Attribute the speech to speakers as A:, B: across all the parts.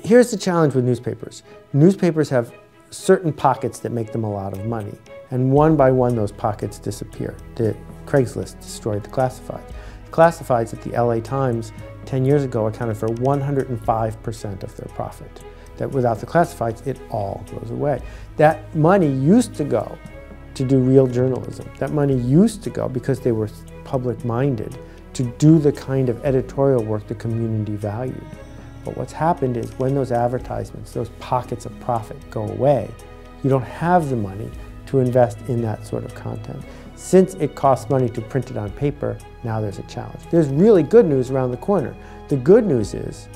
A: here's the challenge with newspapers. Newspapers have certain pockets that make them a lot of money, and one by one those pockets disappear. Craigslist destroyed the classifieds. Classifieds at the LA Times 10 years ago accounted for 105% of their profit. That without the classifieds, it all goes away. That money used to go to do real journalism. That money used to go, because they were public-minded, to do the kind of editorial work the community valued. But what's happened is when those advertisements, those pockets of profit go away, you don't have the money to invest in that sort of content. Since it costs money to print it on paper, now there's a challenge. There's really good news around the corner. The good news is,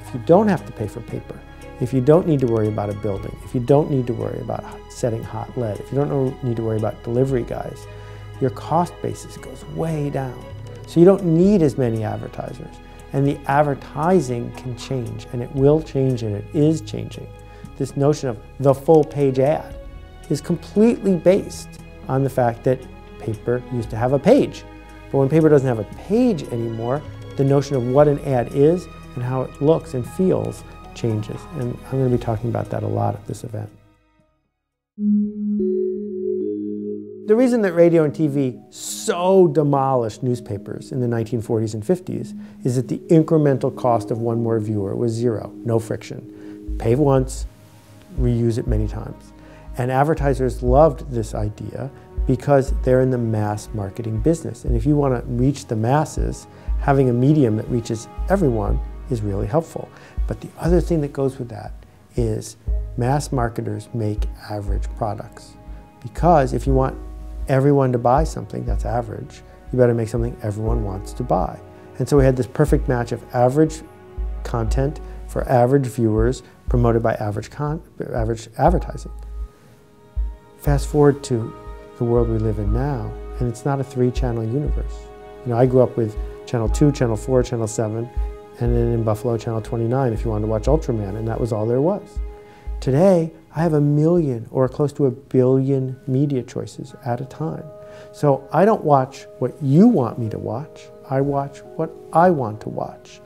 A: if you don't have to pay for paper, if you don't need to worry about a building, if you don't need to worry about setting hot lead, if you don't need to worry about delivery guys, your cost basis goes way down. So you don't need as many advertisers. And the advertising can change, and it will change, and it is changing. This notion of the full page ad is completely based on the fact that paper used to have a page. But when paper doesn't have a page anymore, the notion of what an ad is and how it looks and feels changes. And I'm going to be talking about that a lot at this event. The reason that radio and TV so demolished newspapers in the 1940s and 50s is that the incremental cost of one more viewer was zero, no friction. Pay once, reuse it many times. And advertisers loved this idea because they're in the mass marketing business. And if you want to reach the masses, having a medium that reaches everyone is really helpful. But the other thing that goes with that is mass marketers make average products. Because if you want everyone to buy something that's average, you better make something everyone wants to buy. And so we had this perfect match of average content for average viewers promoted by average advertising. Fast forward to the world we live in now, and it's not a 3-channel universe. You know, I grew up with Channel 2, Channel 4, Channel 7, and then in Buffalo, Channel 29 if you wanted to watch Ultraman, and that was all there was. Today, I have 1 million or close to 1 billion media choices at a time. So I don't watch what you want me to watch, I watch what I want to watch.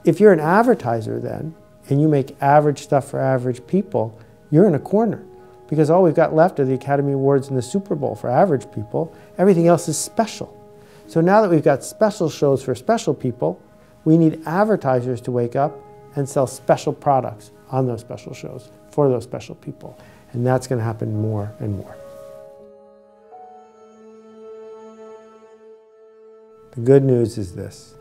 A: If you're an advertiser then, and you make average stuff for average people, you're in a corner. Because all we've got left are the Academy Awards and the Super Bowl for average people. Everything else is special. So now that we've got special shows for special people, we need advertisers to wake up and sell special products on those special shows for those special people. And that's going to happen more and more. The good news is this.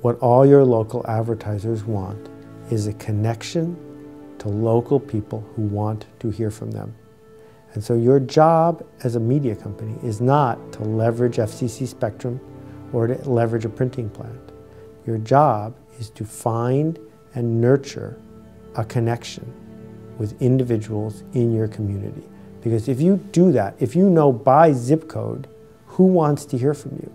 A: What all your local advertisers want is a connection to local people who want to hear from them. And so your job as a media company is not to leverage FCC spectrum or to leverage a printing plant. Your job is to find and nurture a connection with individuals in your community. Because if you do that, if you know by zip code who wants to hear from you,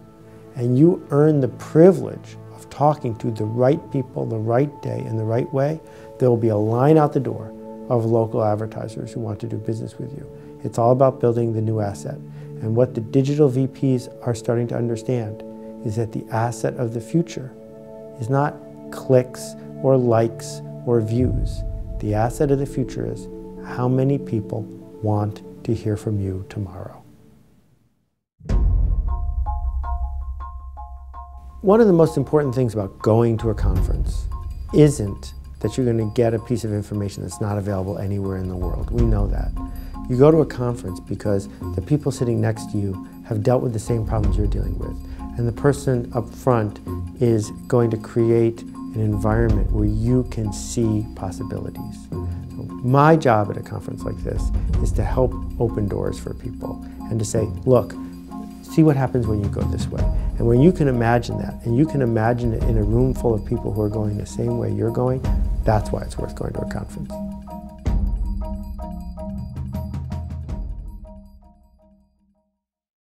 A: and you earn the privilege of talking to the right people the right day in the right way, there will be a line out the door of local advertisers who want to do business with you. It's all about building the new asset. And what the digital VPs are starting to understand is that the asset of the future is not clicks or likes or views. The asset of the future is how many people want to hear from you tomorrow. One of the most important things about going to a conference isn't that you're going to get a piece of information that's not available anywhere in the world. We know that. You go to a conference because the people sitting next to you have dealt with the same problems you're dealing with. And the person up front is going to create an environment where you can see possibilities. So my job at a conference like this is to help open doors for people and to say, look, see what happens when you go this way. And when you can imagine that, and you can imagine it in a room full of people who are going the same way you're going, that's why it's worth going to a conference.